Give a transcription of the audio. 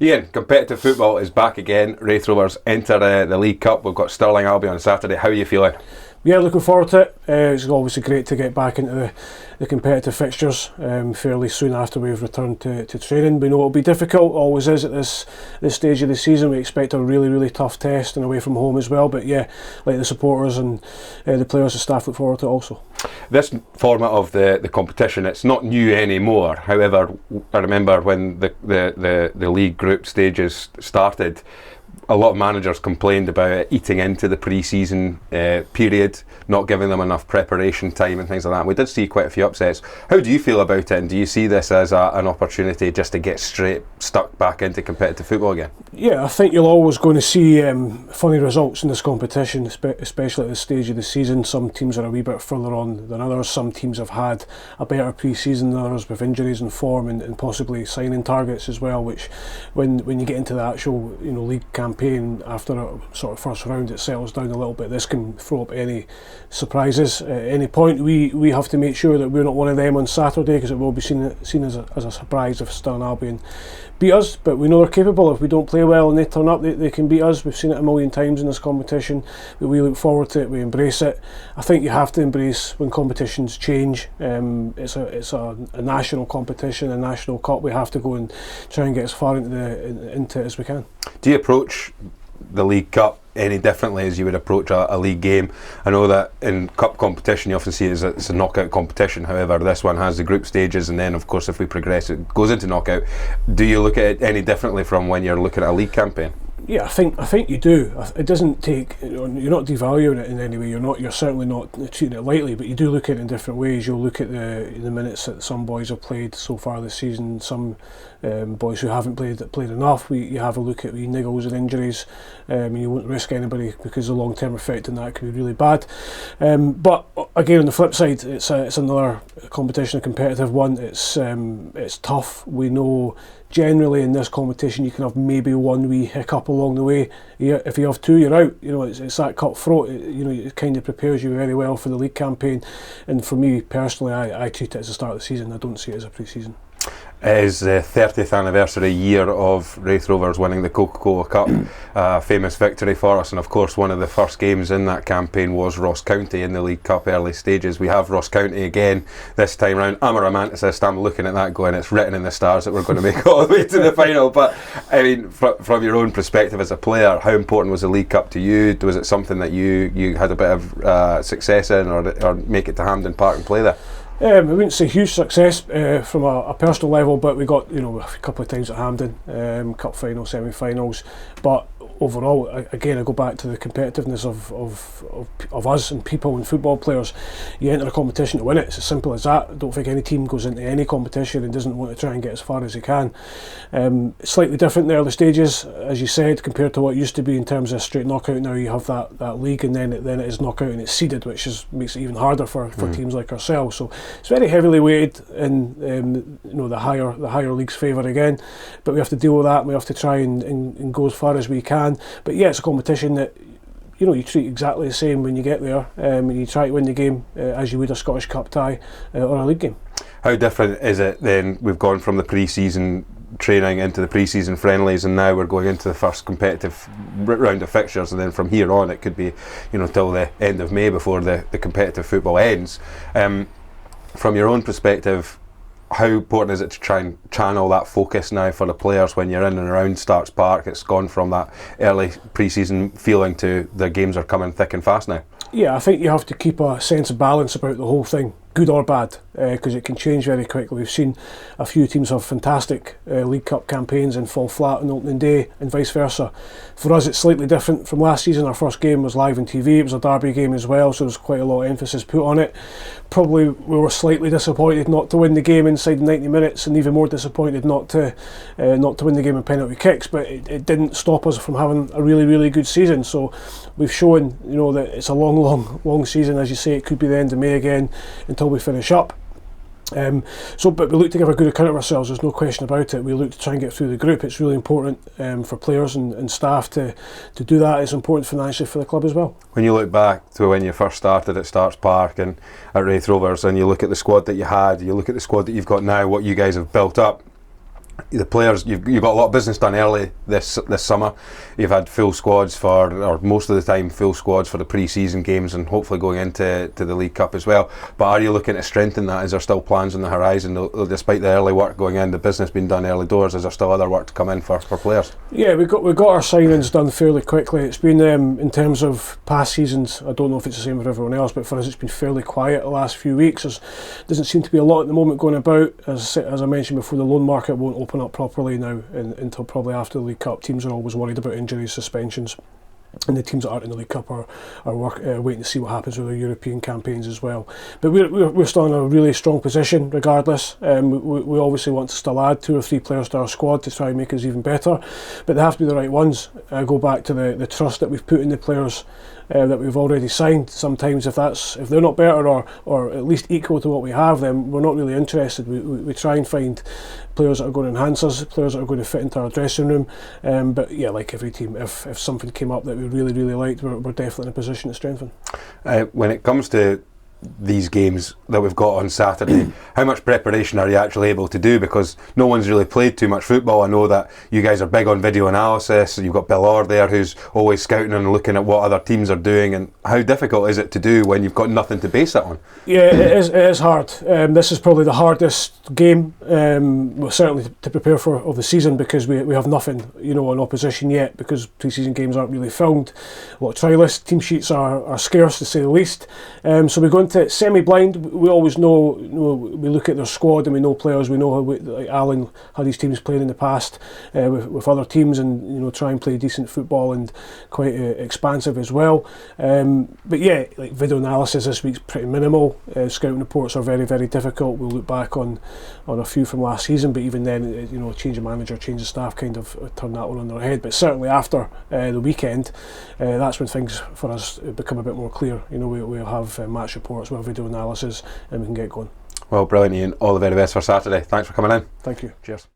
Ian, competitive football is back again. Raith Rovers enter the League Cup. We've got Stirling Albion on Saturday. How are you feeling? Yeah, looking forward to it. It's obviously great to get back into the competitive fixtures fairly soon after we've returned to training. We know it'll be difficult, always is at this stage of the season. We expect a really tough test and away from home as well. But yeah, like the supporters and the players and staff look forward to it also. This format of the competition, it's not new anymore. However, I remember when the league group stages started, a lot of managers complained about it eating into the pre-season period, not giving them enough preparation time and things like that. We did see quite a few upsets. How do you feel about it, and do you see this as an opportunity just to get stuck back into competitive football again? Yeah, I think you're always going to see funny results in this competition, especially at this stage of the season. Some teams are a wee bit further on than others. Some teams have had a better pre-season than others with injuries and form and possibly signing targets as well, which when you get into the actual league campaign after a sort of first round, it settles down a little bit. This can throw up any surprises at any point. We have to make sure that we're not one of them on Saturday, because it will be seen as a surprise if Stirling Albion beat us, but we know they're capable. If we don't play well and they turn up, they can beat us. We've seen it a million times in this competition, but we look forward to it, we embrace it. I think you have to embrace when competitions change. It's a national competition, a national cup. We have to go and try and get as far into it as we can. Do you approach the League Cup any differently as you would approach a league game? I know that in cup competition you often see it's a knockout competition. However, this one has the group stages, and then of course if we progress it goes into knockout. Do you look at it any differently from when you're looking at a league campaign? Yeah, I think you do. It doesn't take, you're not devaluing it in any way. You're certainly not treating it lightly, but you do look at it in different ways. You'll look at the minutes that some boys have played so far this season. Some boys who haven't played enough. You have a look at the niggles and injuries. You won't risk anybody because the long-term effect in that could be really bad. But again, on the flip side, it's another competition, a competitive one. It's tough. We know generally in this competition you can have maybe one wee hiccup along the way. If you have two, you're out. It's that cutthroat. It kind of prepares you very well for the league campaign. And for me personally, I treat it as the start of the season. I don't see it as a pre-season. It is the 30th anniversary year of Raith Rovers winning the Coca-Cola Cup, famous victory for us, and of course one of the first games in that campaign was Ross County in the League Cup early stages. We have Ross County again this time round. I'm a romanticist, I'm looking at that going, it's written in the stars that we're going to make it all the way to the final. But I mean, from your own perspective as a player, how important was the League Cup to you? Was it something that you had a bit of success in, or make it to Hampden Park and play there? I wouldn't say huge success from a personal level, but we got a couple of times at Hampden, cup final, semi-finals. But overall, again, I go back to the competitiveness of us and people and football players. You enter a competition to win it. It's as simple as that. I don't think any team goes into any competition and doesn't want to try and get as far as they can. Slightly different in the early stages, as you said, compared to what it used to be in terms of straight knockout. Now you have that league, and then it is knockout and it's seeded, which makes it even harder for teams like ourselves. So it's very heavily weighted in the higher leagues' favour again, but we have to deal with that, and we have to try and go as far as we can. But yeah, it's a competition that you treat exactly the same when you get there, and you try to win the game as you would a Scottish Cup tie or a league game. How different is it then? We've gone from the pre-season training into the pre-season friendlies, and now we're going into the first competitive round of fixtures, and then from here on it could be till the end of May before the competitive football ends. From your own perspective, how important is it to try and channel that focus now for the players when you're in and around Starks Park? It's gone from that early pre-season feeling to the games are coming thick and fast now. Yeah, I think you have to keep a sense of balance about the whole thing, good or bad, because it can change very quickly. We've seen a few teams have fantastic League Cup campaigns and fall flat on opening day, and vice versa. For us, it's slightly different from last season. Our first game was live on TV. It was a derby game as well, so there's quite a lot of emphasis put on it. Probably we were slightly disappointed not to win the game inside 90 minutes, and even more disappointed not to win the game in penalty kicks. But it didn't stop us from having a really good season. So we've shown that it's a long season. As you say, it could be the end of May again until we finish up. But we look to give a good account of ourselves, there's no question about it. We look to try and get through the group. It's really important for players and staff to do that. It's important financially for the club as well. When you look back to when you first started at Starks Park and at Raith Rovers, and you look at the squad that you had, you look at the squad that you've got now, what you guys have built up, the players, you've got a lot of business done early this summer. You've had full squads or most of the time full squads for the pre-season games, and hopefully going into the League Cup as well. But are you looking to strengthen that? Is there still plans on the horizon, despite the early work going in, the business being done early doors? Is there still other work to come in for players? Yeah, we got our signings done fairly quickly. It's been in terms of past seasons, I don't know if it's the same for everyone else, but for us it's been fairly quiet the last few weeks. There doesn't seem to be a lot at the moment going about. As I mentioned before, the loan market won't open up properly now until probably after the League Cup. Teams are always worried about injuries, suspensions, and the teams that aren't in the League Cup are waiting to see what happens with their European campaigns as well. But we're still in a really strong position regardless. We obviously want to still add 2 or 3 players to our squad to try and make us even better, but they have to be the right ones. Go back to the trust that we've put in the players that we've already signed. Sometimes if they're not better or at least equal to what we have, then we're not really interested. We try and find players that are going to enhance us, players that are going to fit into our dressing room. But yeah, like every team, if something came up that we really, really liked, we're definitely in a position to strengthen. When it comes to these games that we've got on Saturday, how much preparation are you actually able to do? Because no one's really played too much football. I know that you guys are big on video analysis. You've got Bill Orr there who's always scouting and looking at what other teams are doing, and how difficult is it to do when you've got nothing to base it on? Yeah, it is hard. This is probably the hardest game, certainly to prepare for of the season, because we have nothing on opposition yet, because pre-season games aren't really filmed. A lot of trialists, team sheets are scarce to say the least. So we're going to semi-blind. We always know, we look at their squad and we know players. We know how, like Alan had his teams playing in the past with other teams, and try and play decent football and quite expansive as well. But yeah, like video analysis this week's pretty minimal. Scouting reports are very, very difficult. We'll look back on a few from last season, but even then, change of manager, change of staff kind of turn that one on their head. But certainly after the weekend, that's when things for us become a bit more clear. We'll have match reports, we'll have video analysis, and we can get going. Well, brilliant, Ian. All the very best for Saturday. Thanks for coming in. Thank you. Cheers.